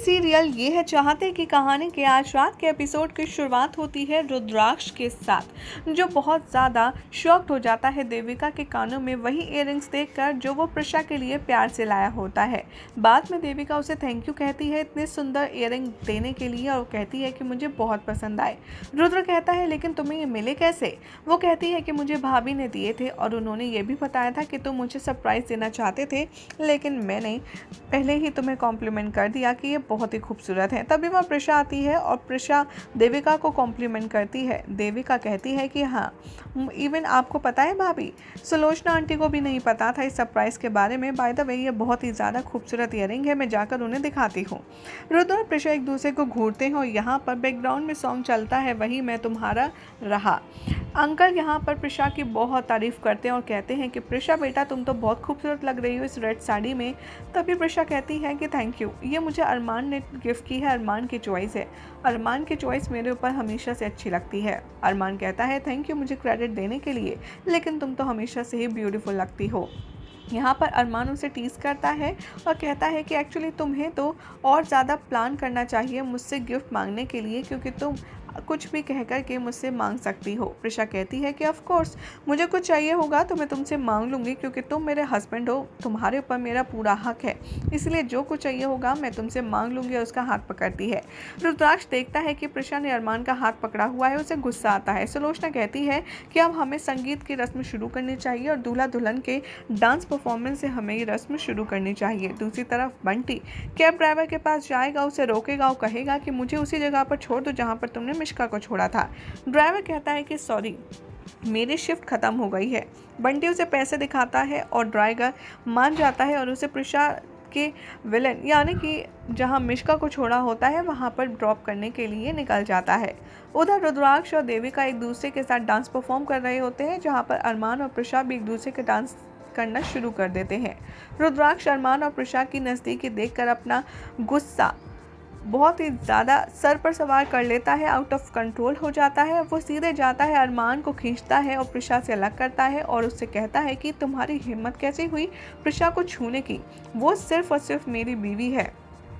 Serial ये है चाहते की कहानी के आज रात के एपिसोड की शुरुआत होती है रुद्राक्ष के साथ, जो बहुत ज़्यादा शॉक्ड हो जाता है देविका के कानों में वही इयररिंग्स देखकर जो वो प्रिशा के लिए प्यार से लाया होता है। बाद में देविका उसे थैंक यू कहती है इतने सुंदर इयररिंग देने के लिए और कहती है कि मुझे बहुत पसंद आए। रुद्र कहता है लेकिन तुम्हें ये मिले कैसे? वो कहती है कि मुझे भाभी ने दिए थे और उन्होंने ये भी बताया था कि तुम मुझे सरप्राइज़ देना चाहते थे, लेकिन मैंने पहले ही तुम्हें कॉम्प्लीमेंट कर दिया कि ये बहुत ही खूबसूरत है। तभी वहाँ प्रिशा आती है और प्रिशा देविका को कॉम्प्लीमेंट करती है। देविका कहती है कि हाँ, इवन आपको पता है भाभी, सुलोचना आंटी को भी नहीं पता था इस सरप्राइज़ के बारे में। बाय द वे ये बहुत ही ज़्यादा खूबसूरत ईयरिंग है, मैं जाकर उन्हें दिखाती हूँ। रुद्र और प्रिशा एक दूसरे को घूरते हैं और यहाँ पर बैकग्राउंड में सॉन्ग चलता है वही मैं तुम्हारा रहा। अंकल यहाँ पर प्रिशा की बहुत तारीफ़ करते हैं और कहते हैं कि प्रिशा बेटा तुम तो बहुत खूबसूरत लग रही हो इस रेड साड़ी में। तभी प्रिशा कहती है कि थैंक यू, ये मुझे अरमान ने गिफ्ट की है, अरमान की चॉइस है। अरमान की चॉइस मेरे ऊपर हमेशा से अच्छी लगती है। अरमान कहता है थैंक यू मुझे क्रेडिट देने के लिए, लेकिन तुम तो हमेशा से ही ब्यूटीफुल लगती हो। यहाँ पर अरमान उसे टीज़ करता है और कहता है कि एक्चुअली तुम्हें तो और ज़्यादा प्लान करना चाहिए मुझसे गिफ्ट मांगने के लिए, क्योंकि तुम कुछ भी कह कर के मुझसे मांग सकती हो। प्रिशा कहती है कि ऑफ कोर्स मुझे कुछ चाहिए होगा तो मैं तुमसे मांग लूँगी, क्योंकि तुम मेरे हस्बैंड हो, तुम्हारे ऊपर मेरा पूरा हक है, इसलिए जो कुछ चाहिए होगा मैं तुमसे मांग लूँगी। और उसका हाथ पकड़ती है। रुद्राक्ष देखता है कि प्रिशा ने अरमान का हाथ पकड़ा हुआ है, उसे गुस्सा आता है। सुलोचना कहती है कि अब हमें संगीत की रस्म शुरू करनी चाहिए और दूल्हा दुल्हन के डांस परफॉर्मेंस से हमें ये रस्म शुरू करनी चाहिए। दूसरी तरफ बंटी कैब ड्राइवर के पास जाएगा, उसे रोकेगा और कहेगा कि मुझे उसी जगह पर छोड़ दो जहाँ पर तुमने मिश्का को छोड़ा था। ड्राइवर कहता है कि सॉरी मेरी शिफ्ट ख़त्म हो गई है। बंटी उसे पैसे दिखाता है और ड्राइवर मान जाता है और उसे प्रिशा के विलन यानी कि जहां मिश्का को छोड़ा होता है वहां पर ड्रॉप करने के लिए निकल जाता है। उधर रुद्राक्ष और देविका एक दूसरे के साथ डांस परफॉर्म कर रहे होते हैं, जहां पर अरमान और प्रिशा भी एक दूसरे के डांस करना शुरू कर देते हैं। रुद्राक्ष अरमान और प्रिशा की नज़दीकी देखकर अपना गुस्सा बहुत ही ज़्यादा सर पर सवार कर लेता है, आउट ऑफ कंट्रोल हो जाता है। वो सीधे जाता है, अरमान को खींचता है और प्रिशा से अलग करता है और उससे कहता है कि तुम्हारी हिम्मत कैसे हुई प्रिशा को छूने की? वो सिर्फ और सिर्फ मेरी बीवी है,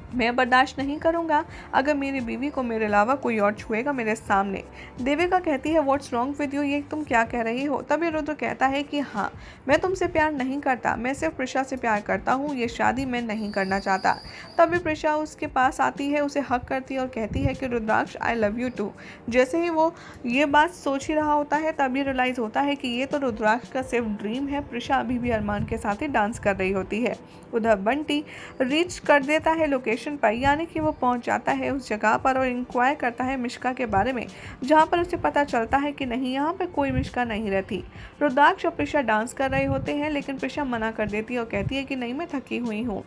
मैं बर्दाश्त नहीं करूंगा अगर मेरी बीवी को मेरे अलावा कोई और छुएगा मेरे सामने। देविका कहती है व्हाट्स रॉन्ग विद यू, ये तुम क्या कह रही हो? तभी रुद्र कहता है कि हाँ, मैं तुमसे प्यार नहीं करता, मैं सिर्फ प्रिशा से प्यार करता हूँ, ये शादी मैं नहीं करना चाहता। तभी प्रिशा उसके पास आती है, उसे हक करती है और कहती है कि रुद्राक्ष आई लव यू टू। जैसे ही वो ये बात सोच ही रहा होता है तभी रियलाइज़ होता है कि ये तो रुद्राक्ष का सिर्फ ड्रीम है। प्रिशा अभी भी अरमान के साथ ही डांस कर रही होती है। उधर बंटी रीच कर देता है लोकेशन पर, यानी कि वो पहुंच जाता है उस जगह पर और इंक्वायर करता है मिश्का के बारे में, जहां पर उसे पता चलता है कि नहीं, यहाँ पे कोई मिश्का नहीं रहती। रुद्राक्ष और प्रिशा डांस कर रहे होते हैं, लेकिन प्रिशा मना कर देती है और कहती है कि नहीं, मैं थकी हुई हूँ।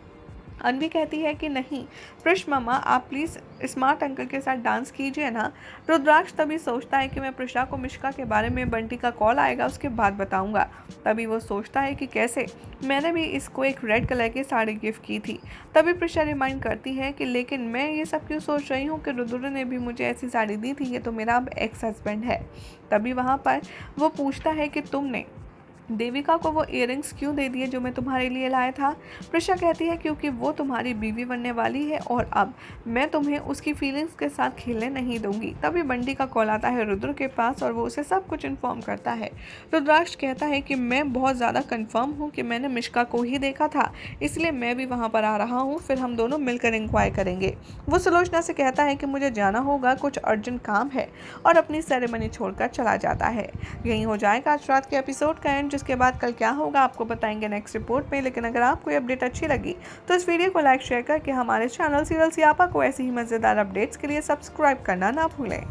अनवी कहती है कि नहीं प्रिश मामा, आप प्लीज़ स्मार्ट अंकल के साथ डांस कीजिए ना। रुद्राक्ष तभी सोचता है कि मैं प्रिशा को मिश्का के बारे में बंटी का कॉल आएगा उसके बाद बताऊंगा। तभी वो सोचता है कि कैसे, मैंने भी इसको एक रेड कलर की साड़ी गिफ्ट की थी। तभी प्रिशा रिमाइंड करती है कि लेकिन मैं ये सब क्यों सोच रही हूँ कि रुद्र ने भी मुझे ऐसी साड़ी दी थी, ये तो मेरा अब एक्स हस्बैंड है। तभी वहाँ पर वो पूछता है कि तुमने देविका को वो इयररिंग्स क्यों दे दिए जो मैं तुम्हारे लिए लाया था? प्रिशा कहती है क्योंकि वो तुम्हारी बीवी बनने वाली है और अब मैं तुम्हें उसकी फीलिंग्स के साथ खेलने नहीं दूंगी। तभी बंटी का कॉल आता है रुद्र के पास और वो उसे सब कुछ इन्फॉर्म करता है। रुद्राक्ष कहता है कि मैं बहुत ज़्यादा कन्फर्म हूँ कि मैंने मिश्का को ही देखा था, इसलिए मैं भी वहाँ पर आ रहा हूँ, फिर हम दोनों मिलकर इंक्वायर करेंगे। वो सुलोचना से कहता है कि मुझे जाना होगा, कुछ अर्जेंट काम है, और अपनी सेरेमनी छोड़कर चला जाता है। यही हो जाएगा आज रात के एपिसोड का एंड, जिसके बाद कल क्या होगा आपको बताएंगे नेक्स्ट रिपोर्ट में। लेकिन अगर आपको ये अपडेट अच्छी लगी तो इस वीडियो को लाइक शेयर करके हमारे चैनल सीरियल सियापा को ऐसी ही मज़ेदार अपडेट्स के लिए सब्सक्राइब करना ना भूलें।